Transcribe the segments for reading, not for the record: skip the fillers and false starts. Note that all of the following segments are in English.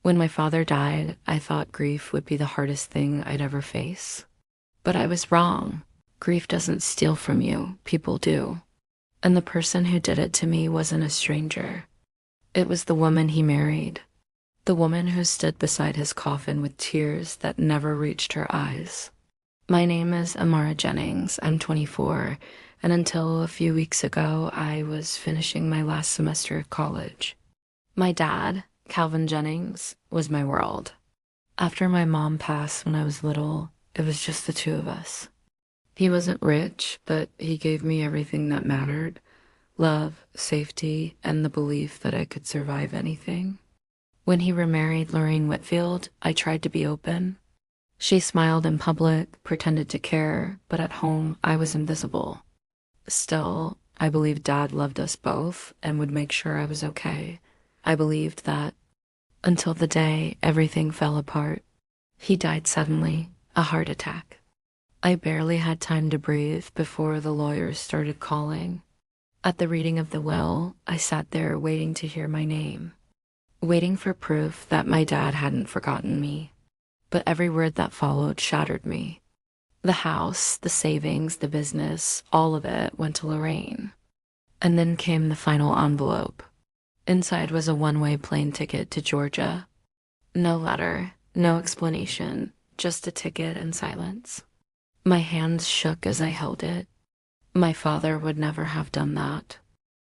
When my father died, I thought grief would be the hardest thing I'd ever face. But I was wrong. Grief doesn't steal from you, people do. And the person who did it to me wasn't a stranger. It was the woman he married. The woman who stood beside his coffin with tears that never reached her eyes. My name is Amara Jennings. I'm 24, and until a few weeks ago, I was finishing my last semester of college. My dad, Calvin Jennings, was my world. After my mom passed when I was little, it was just the two of us. He wasn't rich, but he gave me everything that mattered: love, safety, and the belief that I could survive anything. When he remarried Lorraine Whitfield, I tried to be open. She smiled in public, pretended to care, but at home, I was invisible. Still, I believed Dad loved us both and would make sure I was okay. I believed that until the day everything fell apart. He died suddenly, a heart attack. I barely had time to breathe before the lawyers started calling. At the reading of the will, I sat there waiting to hear my name, waiting for proof that my dad hadn't forgotten me. But every word that followed shattered me. The house, the savings, the business, all of it went to Lorraine. And then came the final envelope. Inside was a one-way plane ticket to Georgia. No letter, no explanation, just a ticket and silence. My hands shook as I held it. My father would never have done that.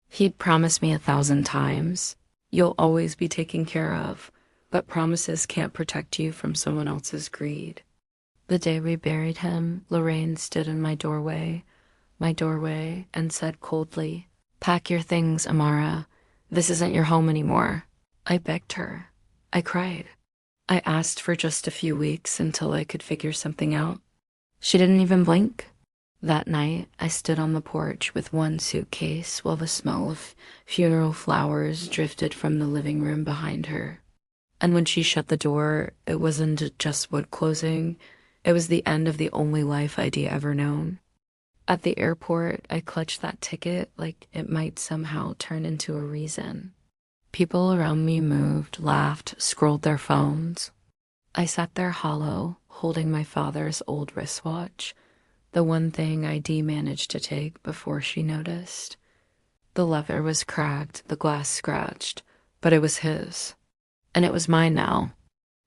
He'd promised me 1,000 times, "You'll always be taken care of," but promises can't protect you from someone else's greed. The day we buried him, Lorraine stood in my doorway, and said coldly, "Pack your things, Amara. This isn't your home anymore." I begged her. I cried. I asked for just a few weeks until I could figure something out. She didn't even blink. That night, I stood on the porch with one suitcase while the smell of funeral flowers drifted from the living room behind her. And when she shut the door, it wasn't just wood closing. It was the end of the only life I'd ever known. At the airport, I clutched that ticket like it might somehow turn into a reason. People around me moved, laughed, scrolled their phones. I sat there hollow, holding my father's old wristwatch, the one thing ID managed to take before she noticed. The leather was cracked, the glass scratched, but it was his. And it was mine now.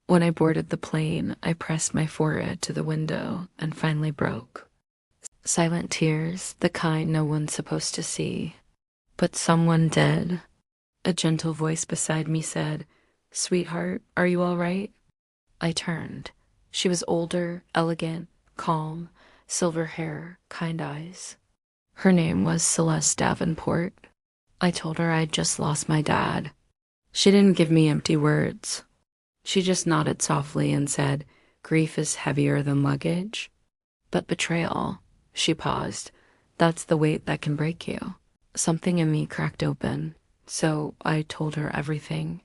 When I boarded the plane, I pressed my forehead to the window and finally broke. Silent tears, the kind no one's supposed to see. But someone did. A gentle voice beside me said, "Sweetheart, are you all right?" I turned. She was older, elegant, calm, silver hair, kind eyes. Her name was Celeste Davenport. I told her I'd just lost my dad. She didn't give me empty words. She just nodded softly and said, "Grief is heavier than luggage." But betrayal, she paused, that's the weight that can break you. Something in me cracked open, so I told her everything.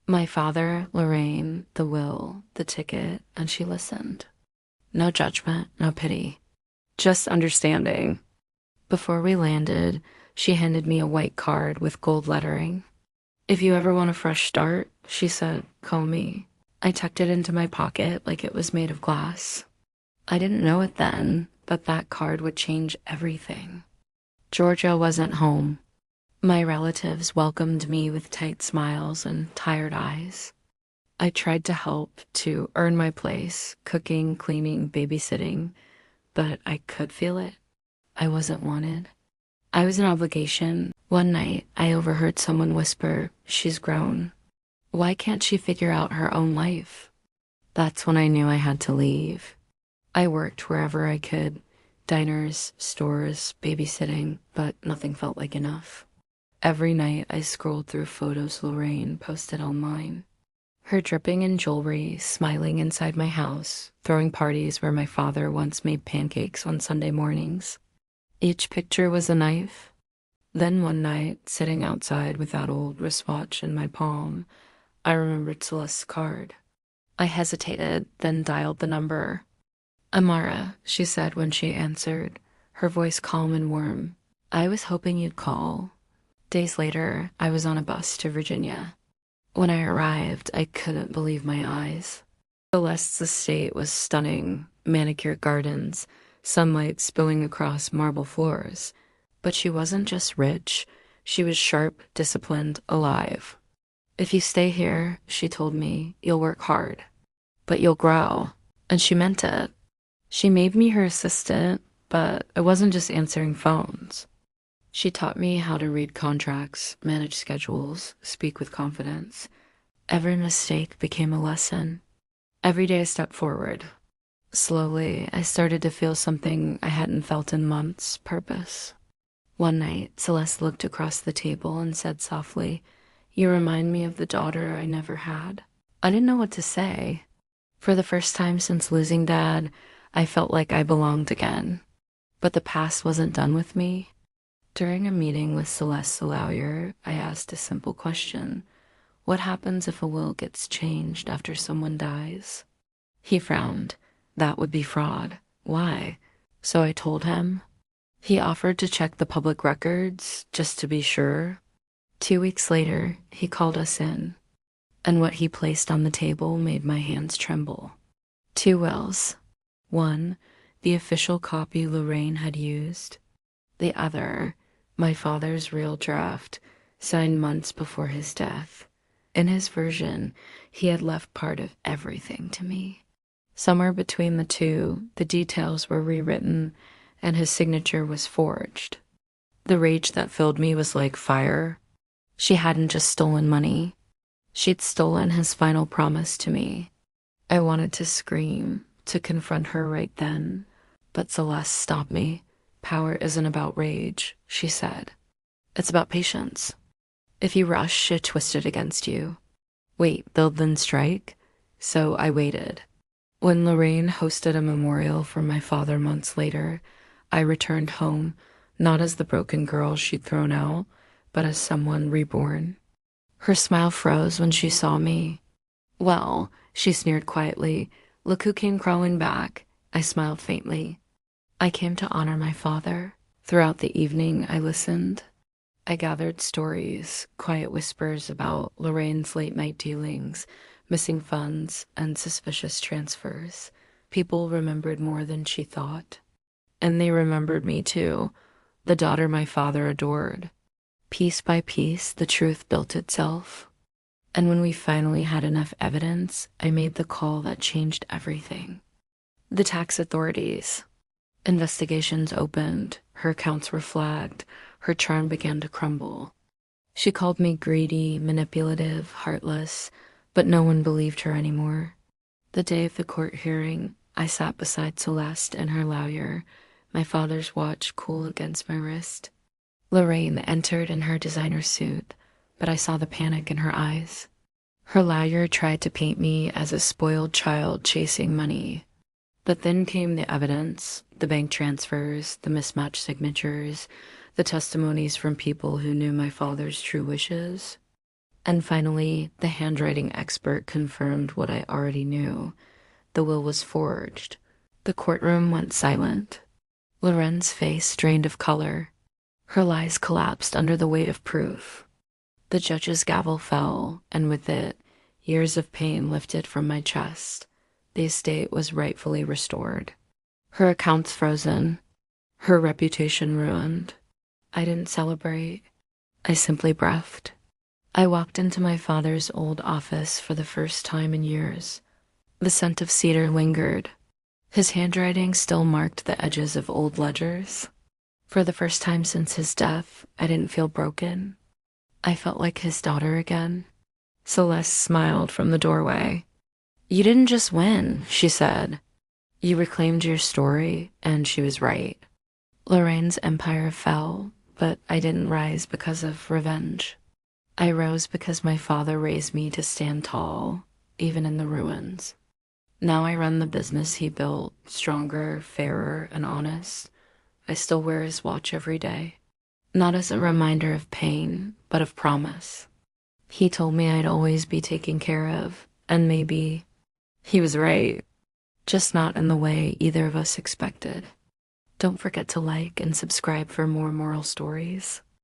My father, Lorraine, the will, the ticket, and she listened. No judgment, no pity, just understanding. Before we landed, she handed me a white card with gold lettering. "If you ever want a fresh start," she said, "call me." I tucked it into my pocket like it was made of glass. I didn't know it then, but that card would change everything. Georgia wasn't home. My relatives welcomed me with tight smiles and tired eyes. I tried to help, to earn my place, cooking, cleaning, babysitting, but I could feel it. I wasn't wanted. I was an obligation. One night, I overheard someone whisper, "She's grown. Why can't she figure out her own life?" That's when I knew I had to leave. I worked wherever I could, diners, stores, babysitting, but nothing felt like enough. Every night, I scrolled through photos Lorraine posted online. Her dripping in jewelry, smiling inside my house, throwing parties where my father once made pancakes on Sunday mornings. Each picture was a knife. Then one night, sitting outside with that old wristwatch in my palm, I remembered Celeste's card. I hesitated, then dialed the number. "Amara," she said when she answered, her voice calm and warm. "I was hoping you'd call." Days later, I was on a bus to Virginia. When I arrived, I couldn't believe my eyes. Celeste's estate was stunning, manicured gardens, sunlight spilling across marble floors. But she wasn't just rich, she was sharp, disciplined, alive. If you stay here, she told me, you'll work hard, but you'll grow. And she meant it. She made me her assistant, but it wasn't just answering phones. She taught me how to read contracts, manage schedules, speak with confidence. Every mistake became a lesson. Every day I stepped forward. Slowly, I started to feel something I hadn't felt in months: purpose. One night, Celeste looked across the table and said softly, "You remind me of the daughter I never had." I didn't know what to say. For the first time since losing Dad, I felt like I belonged again. But the past wasn't done with me. During a meeting with Celeste's lawyer, I asked a simple question. What happens if a will gets changed after someone dies? He frowned. That would be fraud. Why? So I told him. He offered to check the public records, just to be sure. 2 weeks later, he called us in, and what he placed on the table made my hands tremble. 2 wills. One, the official copy Lorraine had used. The other, my father's real draft, signed months before his death. In his version, he had left part of everything to me. Somewhere between the two, the details were rewritten, and his signature was forged. The rage that filled me was like fire. She hadn't just stolen money. She'd stolen his final promise to me. I wanted to scream, to confront her right then, but Celeste stopped me. Power isn't about rage, she said. It's about patience. If you rush, it twists it against you. Wait, they'll then strike? So I waited. When Lorraine hosted a memorial for my father months later, I returned home, not as the broken girl she'd thrown out, but as someone reborn. Her smile froze when she saw me. Well, she sneered quietly, look who came crawling back. I smiled faintly. I came to honor my father. Throughout the evening, I listened. I gathered stories, quiet whispers about Lorraine's late-night dealings, missing funds, and suspicious transfers. People remembered more than she thought. And they remembered me too, the daughter my father adored. Piece by piece, the truth built itself. And when we finally had enough evidence, I made the call that changed everything. The tax authorities. Investigations opened, her accounts were flagged, her charm began to crumble. She called me greedy, manipulative, heartless, but no one believed her anymore. The day of the court hearing, I sat beside Celeste and her lawyer, my father's watch cool against my wrist. Lorraine entered in her designer suit, but I saw the panic in her eyes. Her lawyer tried to paint me as a spoiled child chasing money. But then came the evidence, the bank transfers, the mismatched signatures, the testimonies from people who knew my father's true wishes. And finally, the handwriting expert confirmed what I already knew. The will was forged. The courtroom went silent. Lorraine's face drained of color. Her lies collapsed under the weight of proof. The judge's gavel fell, and with it, years of pain lifted from my chest. The estate was rightfully restored. Her accounts frozen. Her reputation ruined. I didn't celebrate. I simply breathed. I walked into my father's old office for the first time in years. The scent of cedar lingered. His handwriting still marked the edges of old ledgers. For the first time since his death, I didn't feel broken. I felt like his daughter again. Celeste smiled from the doorway. "You didn't just win," she said. "You reclaimed your story," and she was right. Lorraine's empire fell, but I didn't rise because of revenge. I rose because my father raised me to stand tall, even in the ruins. Now I run the business he built, stronger, fairer, and honest. I still wear his watch every day, not as a reminder of pain, but of promise. He told me I'd always be taken care of, and maybe he was right, just not in the way either of us expected. Don't forget to like and subscribe for more moral stories.